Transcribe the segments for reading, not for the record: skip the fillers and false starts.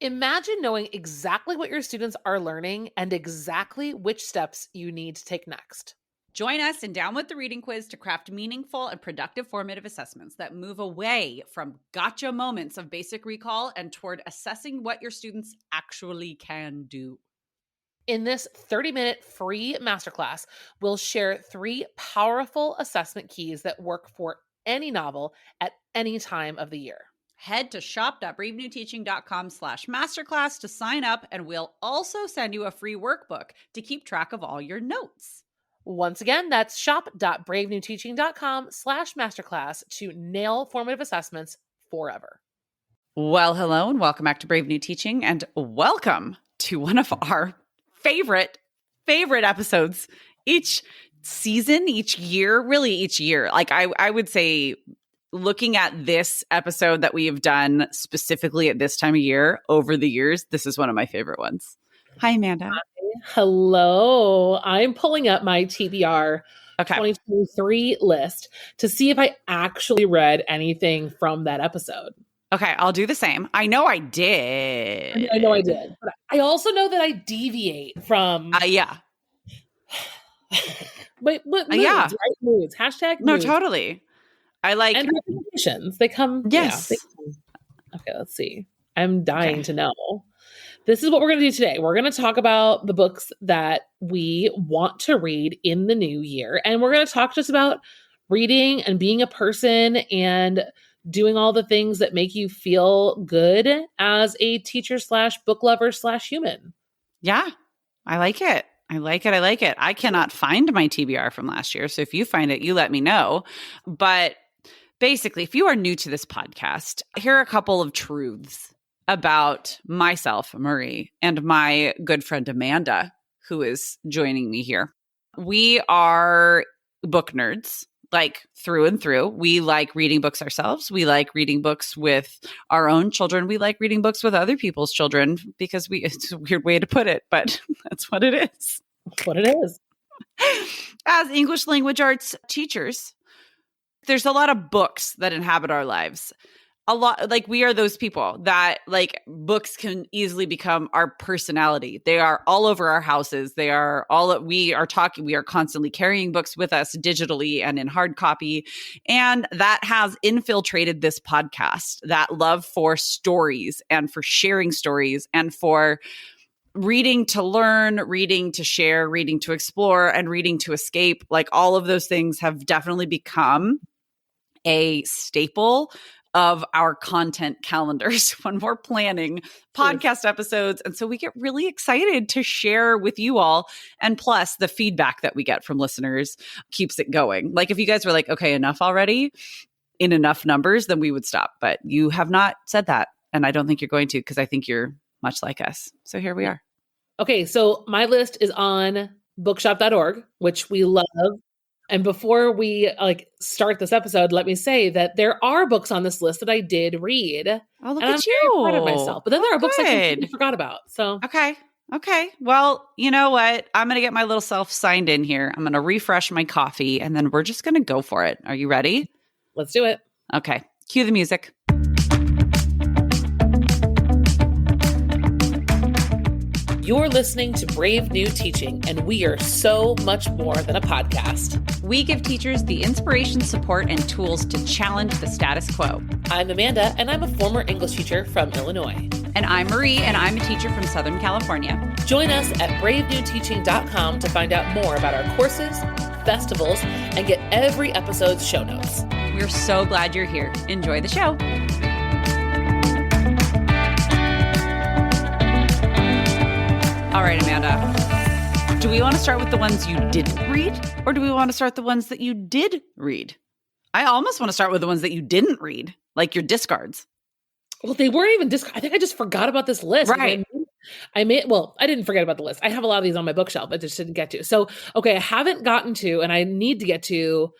Imagine knowing exactly what your students are learning and exactly which steps you need to take next. Join us in Down with the Reading Quiz to craft meaningful and productive formative assessments that move away from gotcha moments of basic recall and toward assessing what your students actually can do. In this 30-minute free masterclass, we'll share 3 powerful assessment keys that work for any novel at any time of the year. Head to shop.bravenewteaching.com/masterclass to sign up, and we'll also send you a free workbook to keep track of all your notes. Once again, that's shop.bravenewteaching.com/masterclass to nail formative assessments forever. Well, hello, and welcome back to Brave New Teaching, and welcome to one of our favorite episodes each season, each year, really each year. Like I would say, looking at this episode that we have done specifically at this time of year over the years, this is one of my favorite ones. Hi, Amanda. Hello. I'm pulling up my TBR 2023 list to see if I actually read anything from that episode. Okay, I'll do the same. I know I did. I know I did. But I also know that I deviate from... yeah. Wait, what moods, yeah. Right? Moods. Hashtag No, moods. Totally. I like... And recommendations. They come... Yes. Yeah, they come. Okay, let's see. I'm dying to know. This is what we're going to do today. We're going to talk about the books that we want to read in the new year. And we're going to talk just about reading and being a person and doing all the things that make you feel good as a teacher / book lover / human. Yeah, I like it. I cannot find my TBR from last year. So if you find it, you let me know. But basically, if you are new to this podcast, here are a couple of truths about myself, Marie, and my good friend Amanda, who is joining me here. We are book nerds, like through and through. We like reading books ourselves. We like reading books with our own children. We like reading books with other people's children because it's a weird way to put it, but that's what it is. That's what it is. As English language arts teachers, there's a lot of books that inhabit our lives. A lot, like we are those people that like books can easily become our personality. They are all over our houses. We are constantly carrying books with us digitally and in hard copy. And that has infiltrated this podcast, that love for stories and for sharing stories and for reading to learn, reading to share, reading to explore, and reading to escape. Like all of those things have definitely become a staple of our content calendars when we're planning podcast episodes. And so we get really excited to share with you all. And plus the feedback that we get from listeners keeps it going. Like if you guys were like, okay, enough already in enough numbers, then we would stop. But you have not said that. And I don't think you're going to, because I think you're much like us. So here we are. Okay. So my list is on bookshop.org, which we love. And before we start this episode, let me say that there are books on this list that I did read. Oh, look and at you. I'm very proud of myself. But then there are books I completely forgot about. So Okay. Well, you know what? I'm going to get my little self signed in here. I'm going to refresh my coffee and then we're just going to go for it. Are you ready? Let's do it. Okay. Cue the music. You're listening to Brave New Teaching, and we are so much more than a podcast. We give teachers the inspiration, support, and tools to challenge the status quo. I'm Amanda, and I'm a former English teacher from Illinois. And I'm Marie, and I'm a teacher from Southern California. Join us at bravenewteaching.com to find out more about our courses, festivals, and get every episode's show notes. We're so glad you're here. Enjoy the show. All right, Amanda, do we want to start with the ones you didn't read, or do we want to start the ones that you did read? I almost want to start with the ones that you didn't read, like your discards. Well, they weren't even discards. I think I just forgot about this list. Right. I didn't forget about the list. I have a lot of these on my bookshelf. I just didn't get to. So, okay, I haven't gotten to, and I need to get to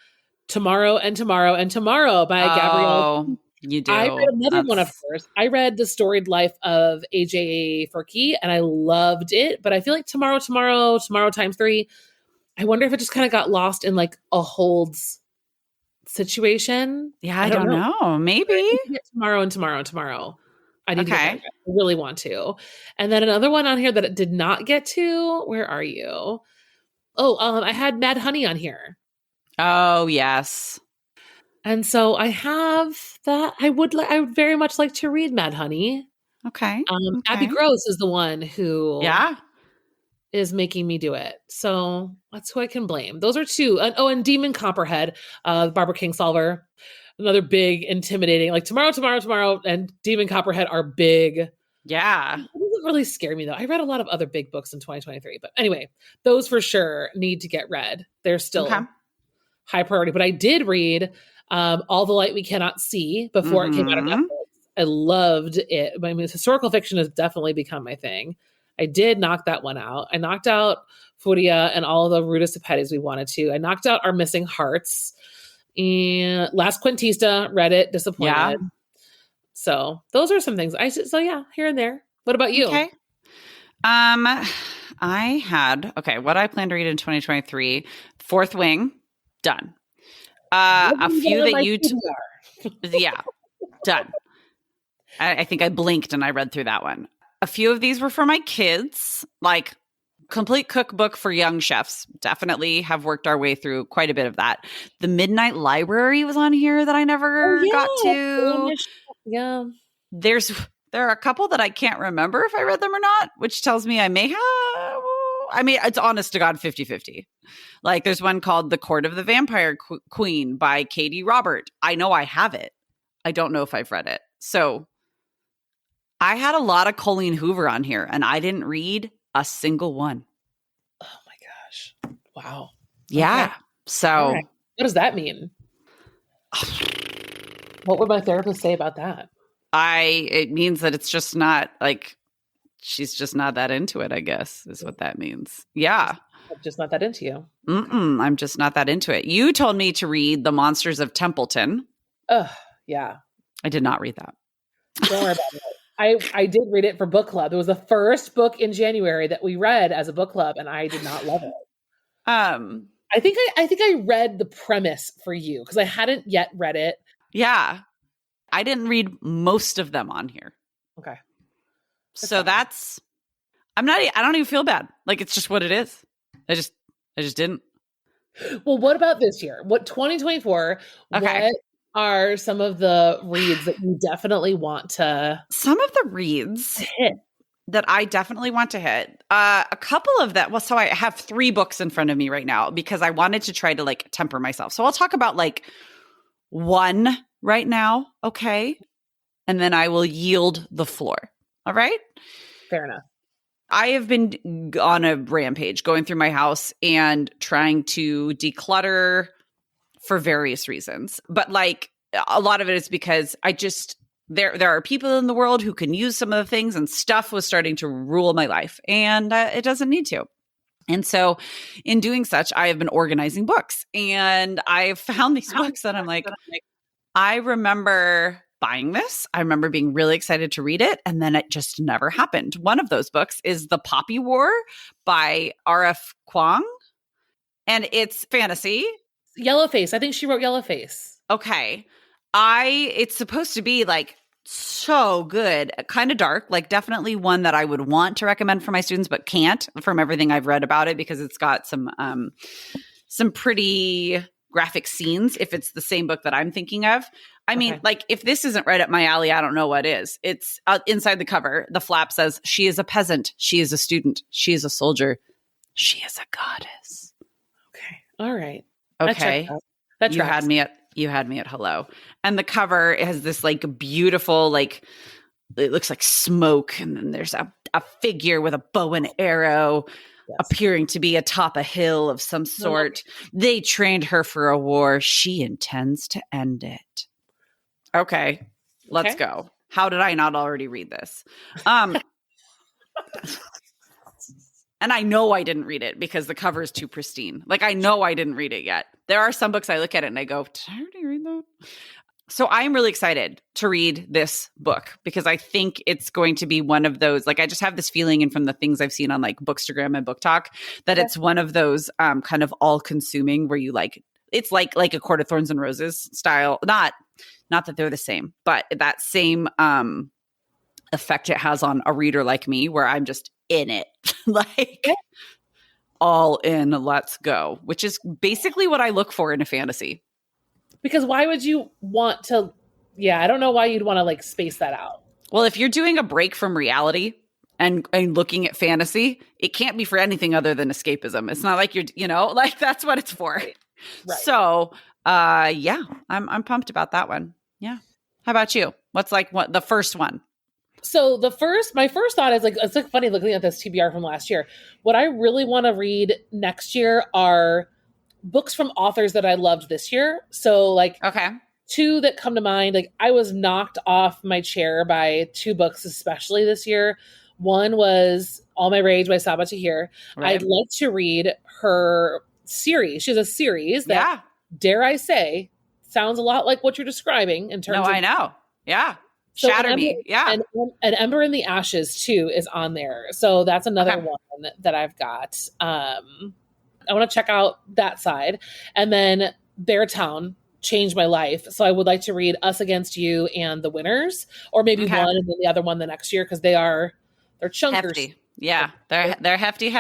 Tomorrow and Tomorrow and Tomorrow by Gabrielle. You do. I read another one of hers. I read The Storied Life of A.J. Furkey, and I loved it. But I feel like Tomorrow times 3, I wonder if it just kind of got lost in like a holds situation. Yeah, I don't know. Maybe. Tomorrow and Tomorrow and Tomorrow. I need to get that Okay. read. I really want to. And then another one on here that it did not get to. Where are you? Oh, I had Mad Honey on here. Oh, yes. And so I have that. I would very much like to read Mad Honey. Okay. Abby Okay. Gross is the one who Yeah. is making me do it. So that's who I can blame. Those are two. And Demon Copperhead, Barbara Kingsolver, another big, intimidating, like tomorrow, and Demon Copperhead are big. Yeah. It doesn't really scare me though. I read a lot of other big books in 2023, but anyway, those for sure need to get read. They're Okay. still high priority. But I did read All the Light We Cannot See before it came out on Mm-hmm. Netflix. I loved it. I mean, historical fiction has definitely become my thing. I did knock that one out. I knocked out Furia and all of the Rudis of Petties we wanted to. I knocked out Our Missing Hearts. And Last Quintista, read it, Yeah. disappointed. So those are some things. So yeah, here and there. What about you? Okay. What I plan to read in 2023, Fourth Wing, done. A few that you, yeah, done. I think I blinked and I read through that one. A few of these were for my kids, like complete cookbook for young chefs. Definitely have worked our way through quite a bit of that. The Midnight Library was on here that I never got to. Yeah. There are a couple that I can't remember if I read them or not, which tells me I may have. I mean, it's honest to God 50-50. Like there's one called The Court of the Vampire Queen by Katie Robert. I know I have it. I don't know if I've read it. So I had a lot of Colleen Hoover on here and I didn't read a single one. Oh my gosh. Wow. Yeah. Okay. So right. What does that mean? What would my therapist say about that? It means that it's just not like, she's just not that into it, I guess, is what that means. Yeah. I'm just not that into you. I'm just not that into it. You told me to read The Monsters of Templeton. Yeah. I did not read that. Don't worry about it. I did read it for book club. It was the first book in January that we read as a book club, and I did not love it. I think I read the premise for you because I hadn't yet read it. Yeah. I didn't read most of them on here. Okay. So that's I don't even feel bad. Like it's just what it is. I just didn't. Well, what about this year? What 2024? Okay. What are some of the reads that you definitely want to Some of the reads hit that I definitely want to hit. A couple of that. Well, so I have 3 books in front of me right now because I wanted to try to like temper myself. So I'll talk about like one right now, okay? And then I will yield the floor. All right? Fair enough. I have been on a rampage going through my house and trying to declutter for various reasons. But like a lot of it is because I just there are people in the world who can use some of the things and stuff was starting to rule my life and it doesn't need to. And so in doing such, I have been organizing books and I found these books that I'm like, I remember buying this. I remember being really excited to read it. And then it just never happened. One of those books is The Poppy War by R.F. Kuang. And it's fantasy. Yellowface. I think she wrote Yellowface. Okay. It's supposed to be like so good, kind of dark, like definitely one that I would want to recommend for my students, but can't from everything I've read about it because it's got some pretty graphic scenes if it's the same book that I'm thinking of. I mean, like if this isn't right up my alley, I don't know what is. It's inside the cover. The flap says, "She is a peasant. She is a student. She is a soldier. She is a goddess." Okay. All right. Okay. That you had me at hello. And the cover has this like beautiful, like it looks like smoke. And then there's a figure with a bow and arrow appearing to be atop a hill of some sort. They trained her for a war. She intends to end it. Okay. Let's go. How did I not already read this? And I know I didn't read it because the cover is too pristine. Like, I know I didn't read it yet. There are some books I look at it and I go, did I already read that? So I'm really excited to read this book because I think it's going to be one of those, like, I just have this feeling, and from the things I've seen on like Bookstagram and Book Talk, that it's one of those kind of all consuming where you like, it's like A Court of Thorns and Roses style. Not that they're the same, but that same effect it has on a reader like me, where I'm just in it, like all in, let's go, which is basically what I look for in a fantasy. Because why would you want to? Yeah, I don't know why you'd want to like space that out. Well, if you're doing a break from reality and looking at fantasy, it can't be for anything other than escapism. It's not like like that's what it's for. Right. So, yeah, I'm pumped about that one. Yeah. How about you? What's like the first one? So my first thought is like, it's like funny looking at this TBR from last year. What I really want to read next year are books from authors that I loved this year. So like, okay, two that come to mind. Like I was knocked off my chair by two books, especially this year. One was All My Rage by Sabaa Tahir. Right. I'd like to read her series. She has a series that, dare I say, sounds a lot like what you're describing in terms of. No, I know. Yeah. So Shatter Me. Yeah. And Ember in the Ashes, too, is on there. So that's another one that I've got. I want to check out that side. And then Beartown changed my life. So I would like to read Us Against You and The Winners, or maybe one and then the other one the next year, because they're chunkers. Hefty. Yeah. They're hefty.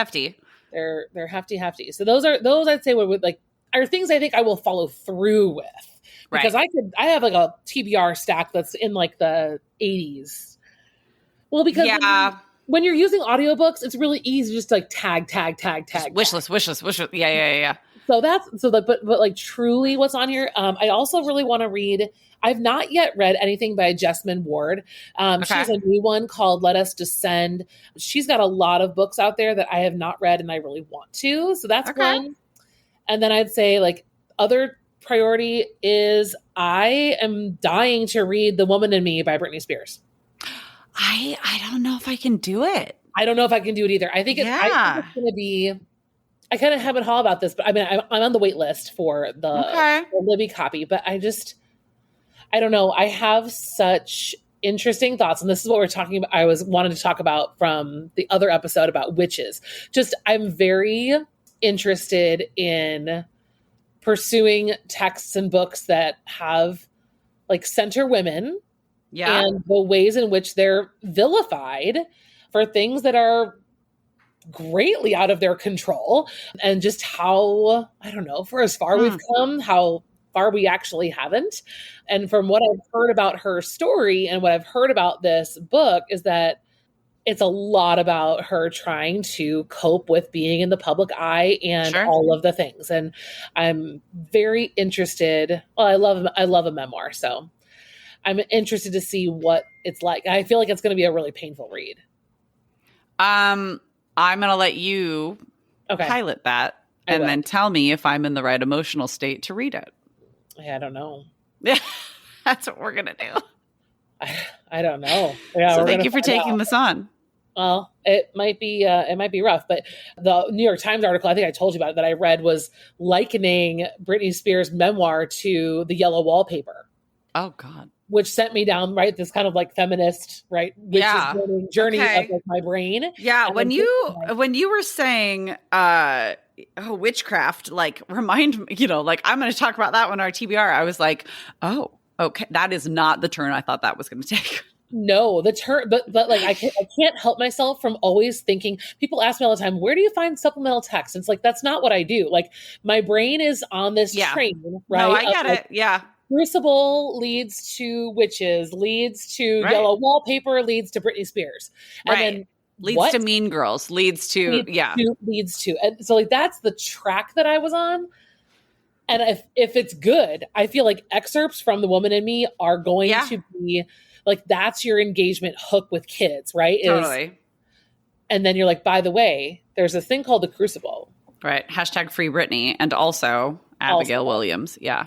They're hefty. So those I'd say would like are things I think I will follow through with. Because I have like a TBR stack that's in like the 80s. Well, because when you're using audiobooks, it's really easy just to like tag. Wish list. Yeah. But like truly what's on here. I also really want to read. I've not yet read anything by Jesmyn Ward. She has a new one called Let Us Descend. She's got a lot of books out there that I have not read and I really want to. So that's one. And then I'd say like other priority is I am dying to read The Woman in Me by Britney Spears. I don't know if I can do it. I don't know if I can do it either. I think it's going to be, I kind of have it all about this, but I mean, I'm on the wait list for the Libby copy, but I don't know. I have such interesting thoughts. And this is what we're talking about. I wanted to talk about from the other episode about witches. Just, I'm very interested in pursuing texts and books that have like center women and the ways in which they're vilified for things that are greatly out of their control, and just how, I don't know, for as far we've come, how far we actually haven't. And from what I've heard about her story and what I've heard about this book is that it's a lot about her trying to cope with being in the public eye and all of the things. And I'm very interested. Well, I love a memoir. So I'm interested to see what it's like. I feel like it's going to be a really painful read. I'm going to let you pilot that and then tell me if I'm in the right emotional state to read it. Yeah, I don't know. Yeah, that's what we're going to do. I don't know. Yeah, so thank you for taking this on. Well, it might be rough, but the New York Times article, I think I told you about it, that I read was likening Britney Spears' memoir to The Yellow Wallpaper. Oh God. Which sent me down, this kind of like feminist, journey of like my brain. Yeah. And when you were saying, witchcraft, like remind me, like I'm going to talk about that one, our TBR. I was like, oh, okay. That is not the turn I thought that was going to take. No, the turn, but like I can't help myself from always thinking. People ask me all the time, "Where do you find supplemental text?" It's like that's not what I do. Like my brain is on this train, right? No, I get it. Yeah, Crucible leads to witches, leads to Yellow Wallpaper, leads to Britney Spears, and then leads to Mean Girls, leads to. And so like that's the track that I was on. And if it's good, I feel like excerpts from The Woman in Me are going to be. Like that's your engagement hook with kids, right? Totally. And then you're like, by the way, there's a thing called the Crucible. Right. Hashtag free Britney and also Abigail Williams. Yeah.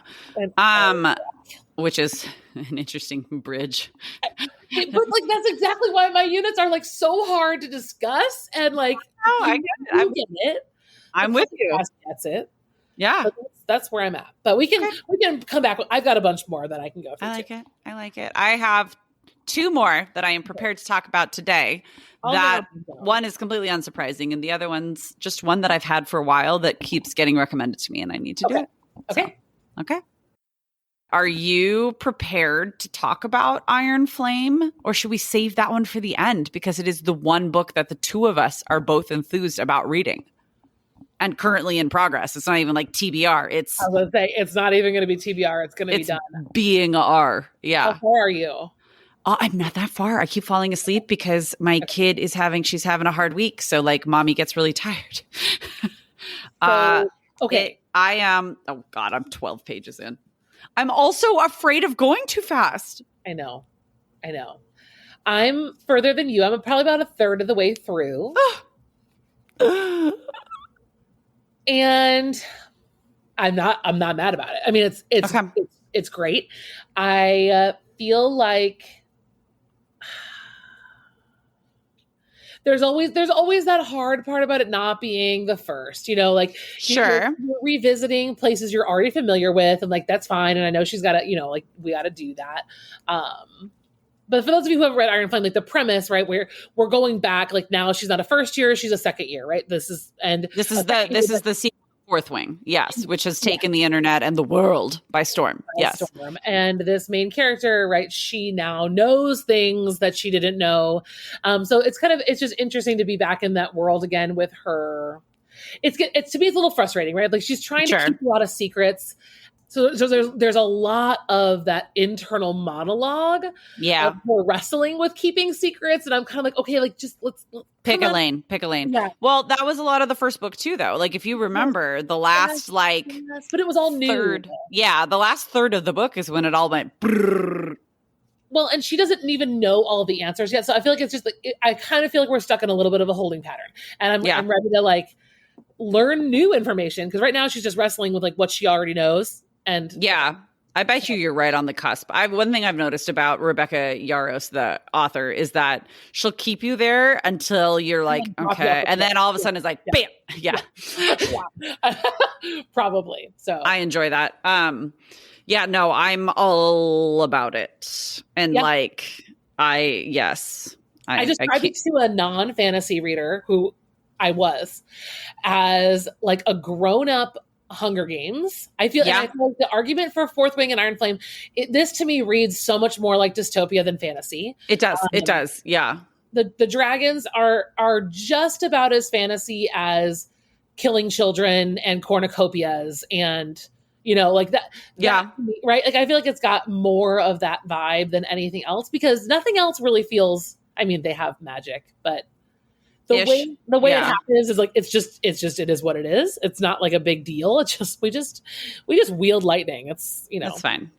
Which is an interesting bridge. But like, that's exactly why my units are like so hard to discuss. And like, I get it. I'm with you. That's it. Yeah. But that's where I'm at. But we can come back. I've got a bunch more that I can go through. I like it. I have two more that I am prepared to talk about today. One is completely unsurprising, and the other one's just one that I've had for a while that keeps getting recommended to me, and I need to do it. Okay. Okay. Are you prepared to talk about Iron Flame, or should we save that one for the end because it is the one book that the two of us are both enthused about reading and currently in progress? It's not even like TBR. I was gonna say it's not even going to be TBR. It's going to be done. Being R. Yeah. How far are you? Oh, I'm not that far. I keep falling asleep because my kid is she's having a hard week. So like mommy gets really tired. Okay. I am, oh God, I'm 12 pages in. I'm also afraid of going too fast. I know. I'm further than you. I'm probably about a third of the way through. And I'm not mad about it. I mean, it's great. I feel like there's always that hard part about it not being the first, like you're revisiting places you're already familiar with, and like that's fine. And I know she's got to, like we got to do that. But for those of you who have read Iron Flame, like the premise, right, where we're going back, like now she's not a first year, she's a second year, right? This is the sequel. Fourth Wing, yes, which has taken the internet and the world by storm. And this main character, right, she now knows things that she didn't know. So it's just interesting to be back in that world again with her. It's to me, it's a little frustrating, right? Like she's trying to keep a lot of secrets. So there's a lot of that internal monologue. Yeah. Of her wrestling with keeping secrets. And I'm kind of like, okay, like just let's pick a lane. Yeah. Well, that was a lot of the first book too, though. Like if you remember the last but it was all new. The last third of the book is when it all went brrr. Well, and she doesn't even know all the answers yet. So I feel like it's just like, I kind of feel like we're stuck in a little bit of a holding pattern. And I'm ready to like learn new information. Because right now she's just wrestling with like what she already knows. And yeah, I bet you're right on the cusp. One thing I've noticed about Rebecca Yarros, the author, is that she'll keep you there until you're like, okay. And then all of a sudden it's like, bam. Yeah. Probably. So I enjoy that. I'm all about it. And I just tried to a non-fantasy reader who I was as like a grown-up Hunger Games. I feel like the argument for Fourth Wing and Iron Flame, this to me reads so much more like dystopia than fantasy. It does. Yeah. The dragons are just about as fantasy as killing children and cornucopias and like that. Yeah. Right. Like I feel like it's got more of that vibe than anything else because nothing else really feels, I mean, they have magic, but the way it happens is like, it is what it is. It's not like a big deal. It's just, we just wield lightning. It's, It's fine.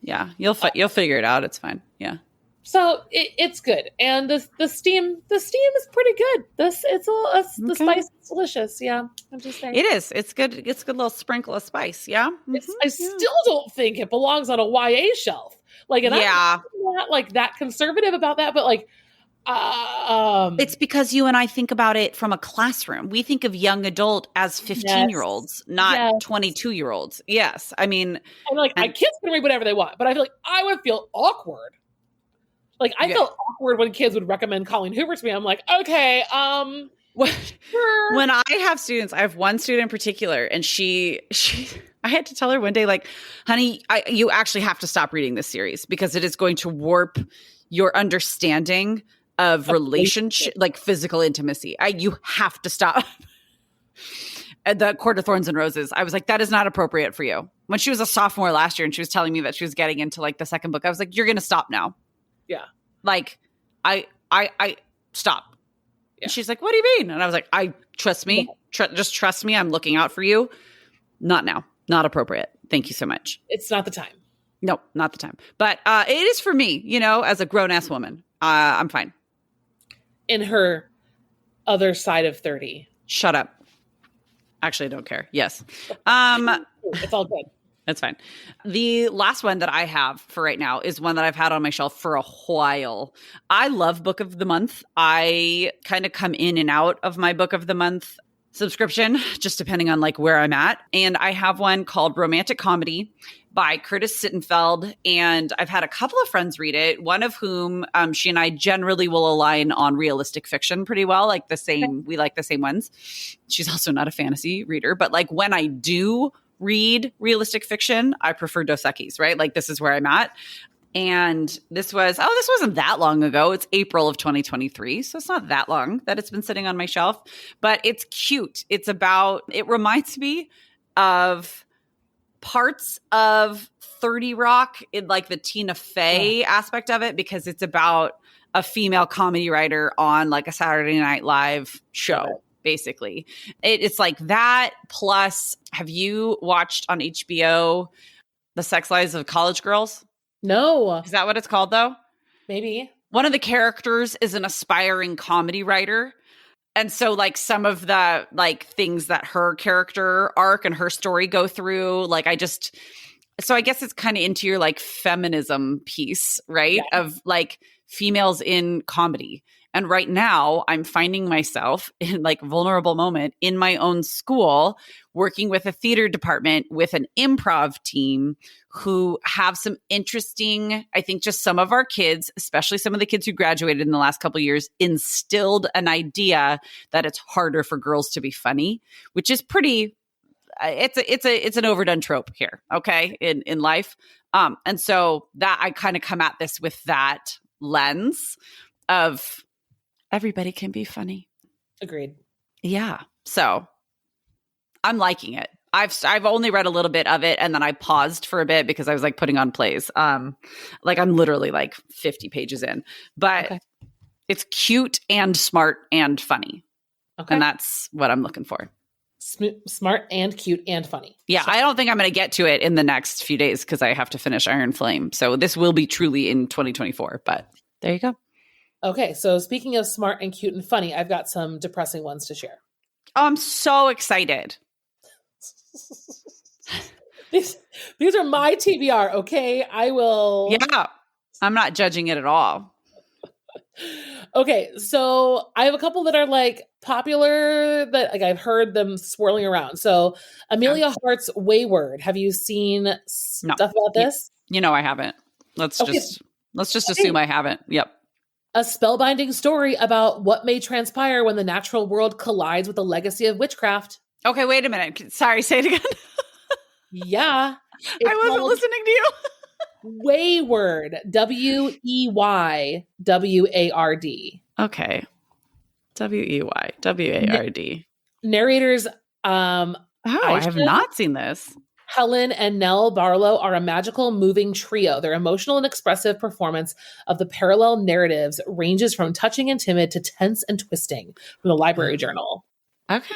Yeah. You'll figure it out. It's fine. Yeah. So it's good. And the steam is pretty good. The spice is delicious. Yeah. I'm just saying. It is. It's good. It's a good little sprinkle of spice. Yeah. Mm-hmm. I still don't think it belongs on a YA shelf. Like, and I'm not like that conservative about that, but like, it's because you and I think about it from a classroom. We think of young adult as 15-year-olds, not 22-year-olds. Yes. I mean, my kids can read whatever they want, but I feel like I would feel awkward. Like I felt awkward when kids would recommend Colleen Hoover to me. I'm like, okay, when I have students, I have one student in particular, and she I had to tell her one day, like, honey, you actually have to stop reading this series because it is going to warp your understanding of relationship, like physical intimacy. You have to stop. The Court of Thorns and Roses. I was like, that is not appropriate for you. When she was a sophomore last year and she was telling me that she was getting into like the second book, I was like, you're going to stop now. Yeah. Like, I stop. Yeah. And she's like, what do you mean? And I was like, trust me. Just trust me. I'm looking out for you. Not now. Not appropriate. Thank you so much. It's not the time. No, not the time. But it is for me, as a grown-ass woman. I'm fine. In her other side of 30. Shut up. Actually, I don't care. Yes. It's all good. That's fine. The last one that I have for right now is one that I've had on my shelf for a while. I love Book of the Month. I kind of come in and out of my Book of the Month subscription, just depending on like where I'm at. And I have one called Romantic Comedy by Curtis Sittenfeld. And I've had a couple of friends read it, one of whom she and I generally will align on realistic fiction pretty well, like we like the same ones. She's also not a fantasy reader, but like when I do read realistic fiction, I prefer Dos Equis, right? Like this is where I'm at. And this wasn't that long ago. It's April of 2023. So it's not that long that it's been sitting on my shelf, but it's cute. It reminds me of parts of 30 Rock in like the Tina Fey aspect of it, because it's about a female comedy writer on like a Saturday Night Live show. Basically, it's like that. Plus, have you watched on HBO The Sex Lives of College Girls? No. Is that what it's called, though? Maybe. One of the characters is an aspiring comedy writer. And so, like, some of the, like, things that her character arc and her story go through, like, so I guess it's kind of into your, like, feminism piece, right? Yeah. Of, like, females in comedy. And right now, I'm finding myself in like vulnerable moment in my own school, working with a theater department with an improv team who have some interesting, I think just some of our kids, especially some of the kids who graduated in the last couple of years, instilled an idea that it's harder for girls to be funny, which is pretty, it's an overdone trope here, okay, in life. And so that I kind of come at this with that lens of everybody can be funny. Agreed. Yeah. So I'm liking it. I've only read a little bit of it, and then I paused for a bit because I was like putting on plays. Like I'm literally like 50 pages in, but it's cute and smart and funny. Okay. And that's what I'm looking for. Smart and cute and funny. Yeah. Sure. I don't think I'm going to get to it in the next few days because I have to finish Iron Flame. So this will be truly in 2024, but there you go. Okay, so speaking of smart and cute and funny, I've got some depressing ones to share. Oh, I'm so excited. These are my TBR, okay? I will... Yeah, I'm not judging it at all. Okay, so I have a couple that are like popular that like I've heard them swirling around. So Amelia Hart's Wayward. Have you seen stuff about this? You know I haven't. Let's just assume I haven't. Yep. A spellbinding story about what may transpire when the natural world collides with the legacy of witchcraft. Okay, wait a minute. Sorry, say it again. Yeah. I wasn't listening to you. Wayward. Weyward. Okay. Weyward. Narrators I have not seen this. Helen and Nell Barlow are a magical, moving trio. Their emotional and expressive performance of the parallel narratives ranges from touching and timid to tense and twisting, from the Library Journal. Okay.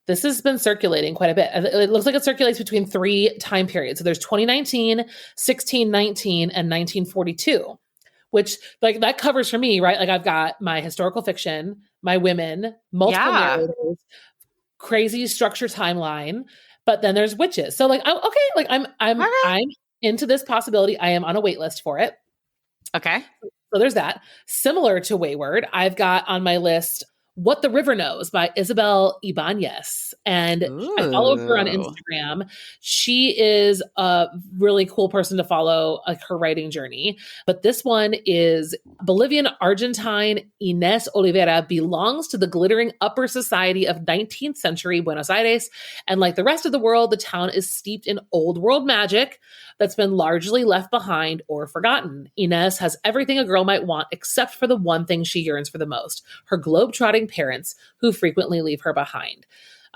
This has been circulating quite a bit. It looks like it circulates between 3 time periods. So there's 2019, 1619, and 1942, which like that covers for me, right? Like I've got my historical fiction, my women, multiple narrators, crazy structure timeline. But then there's witches. So like, I'm into this possibility. I am on a wait list for it. Okay. So there's that. Similar to Wayward, I've got on my list What the River Knows by Isabel Ibanez. And I follow her on Instagram. She is a really cool person to follow, like her writing journey. But this one is Bolivian Argentine Ines Oliveira belongs to the glittering upper society of 19th century Buenos Aires. And like the rest of the world, the town is steeped in old world magic that's been largely left behind or forgotten. Ines has everything a girl might want except for the one thing she yearns for the most, her globe-trotting parents who frequently leave her behind.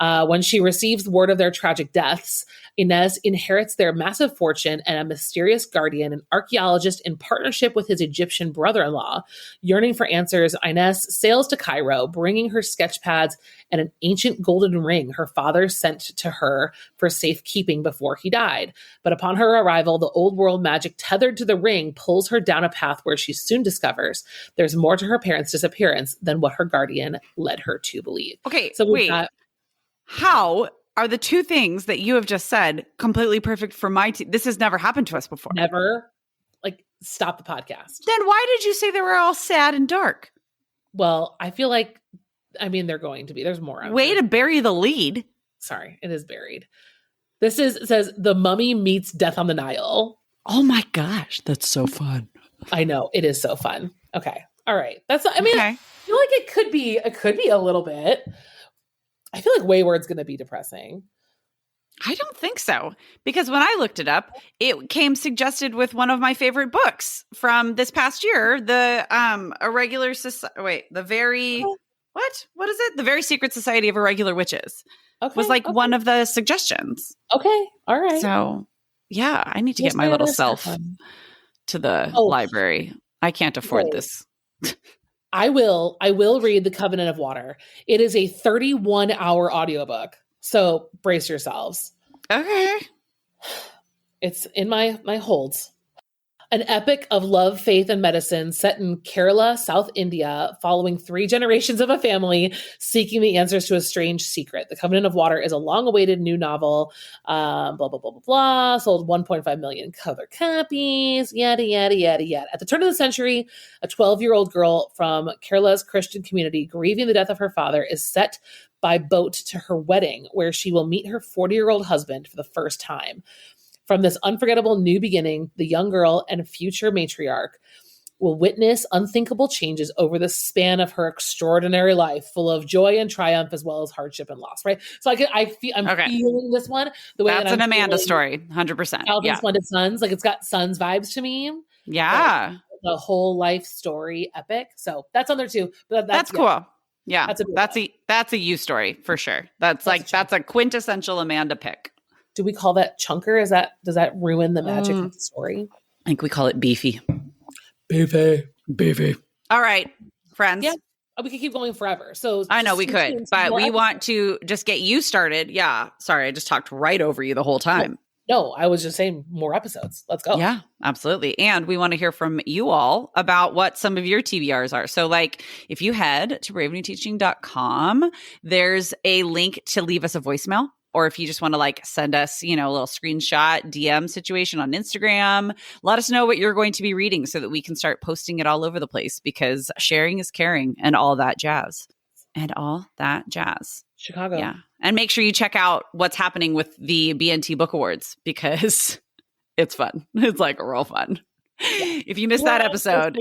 When she receives word of their tragic deaths, Inez inherits their massive fortune and a mysterious guardian, an archaeologist in partnership with his Egyptian brother-in-law. Yearning for answers, Inez sails to Cairo, bringing her sketch pads and an ancient golden ring her father sent to her for safekeeping before he died. But upon her arrival, the old world magic tethered to the ring pulls her down a path where she soon discovers there's more to her parents' disappearance than what her guardian led her to believe. Okay, so wait. How are the two things that you have just said completely perfect for my team? This has never happened to us before. Never. Like, stop the podcast. Then why did you say they were all sad and dark? Well, I feel like, they're going to be. There's more. Way to bury the lead. Sorry, it is buried. It says The Mummy Meets Death on the Nile. Oh my gosh, that's so fun. I know, it is so fun. Okay. All right. I feel like it could be a little bit. I feel like Wayward's going to be depressing. I don't think so, because when I looked it up, it came suggested with one of my favorite books from this past year, the Irregular Society. Wait, the very what is it? The Very Secret Society of Irregular Witches was like one of the suggestions. Okay, all right. So yeah, I need to get my little self to the library. I can't afford this. I will read The Covenant of Water. It is a 31-hour audiobook. So brace yourselves. Okay. It's in my holds. An epic of love, faith, and medicine set in Kerala, South India, following 3 generations of a family seeking the answers to a strange secret. The Covenant of Water is a long-awaited new novel, blah, blah, blah, blah, blah, sold 1.5 million other copies, yada, yada, yada, yada. At the turn of the century, a 12-year-old girl from Kerala's Christian community, grieving the death of her father, is set by boat to her wedding, where she will meet her 40-year-old husband for the first time. From this unforgettable new beginning, the young girl and future matriarch will witness unthinkable changes over the span of her extraordinary life, full of joy and triumph, as well as hardship and loss. Right. So I'm feeling this one the way that's that an Amanda story, 100%. Calvin's Splendid Sons, like it's got Sons vibes to me. Yeah, the whole life story epic. So that's on there too. But that's cool. Yeah, that's a you story for sure. That's a quintessential Amanda pick. Do we call that chunker? Does that ruin the magic of the story? I think we call it beefy. Beefy. All right, friends. Yeah, we could keep going forever. So I know we could, but we want to just get you started. Yeah. Sorry, I just talked right over you the whole time. No, I was just saying more episodes. Let's go. Yeah, absolutely. And we want to hear from you all about what some of your TBRs are. So like if you head to bravenewteaching.com, there's a link to leave us a voicemail. Or if you just want to like send us, a little screenshot DM situation on Instagram, let us know what you're going to be reading so that we can start posting it all over the place, because sharing is caring and all that jazz. Chicago. Yeah. And make sure you check out what's happening with the BNT Book Awards, because it's fun. It's like real fun. Yeah. If you missed that episode,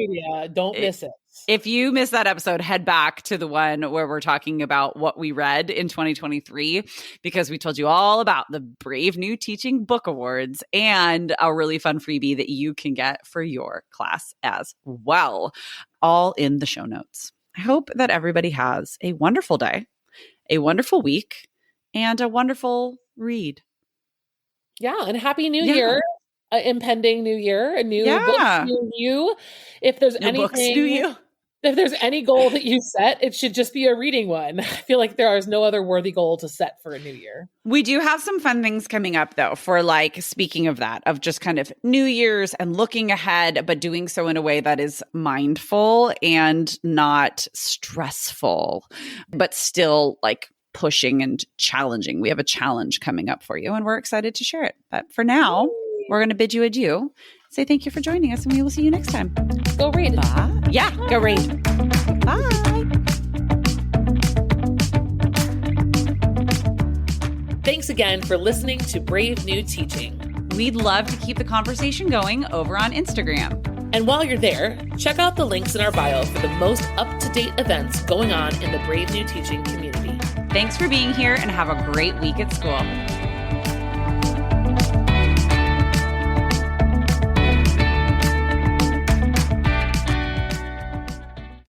don't miss it. If you missed that episode, head back to the one where we're talking about what we read in 2023, because we told you all about the Brave New Teaching Book Awards and a really fun freebie that you can get for your class as well, all in the show notes. I hope that everybody has a wonderful day, a wonderful week, and a wonderful read. Yeah, and Happy New Year. Impending new year, a new book, new you. If there's if there's any goal that you set, it should just be a reading one. I feel like there is no other worthy goal to set for a new year. We do have some fun things coming up though, for like, speaking of that, of just kind of New Year's and looking ahead, but doing so in a way that is mindful and not stressful, but still like pushing and challenging. We have a challenge coming up for you and we're excited to share it. But for now, we're going to bid you adieu. Say thank you for joining us, and we will see you next time. Go read. Bye. Yeah, go read. Bye. Thanks again for listening to Brave New Teaching. We'd love to keep the conversation going over on Instagram. And while you're there, check out the links in our bio for the most up-to-date events going on in the Brave New Teaching community. Thanks for being here, and have a great week at school.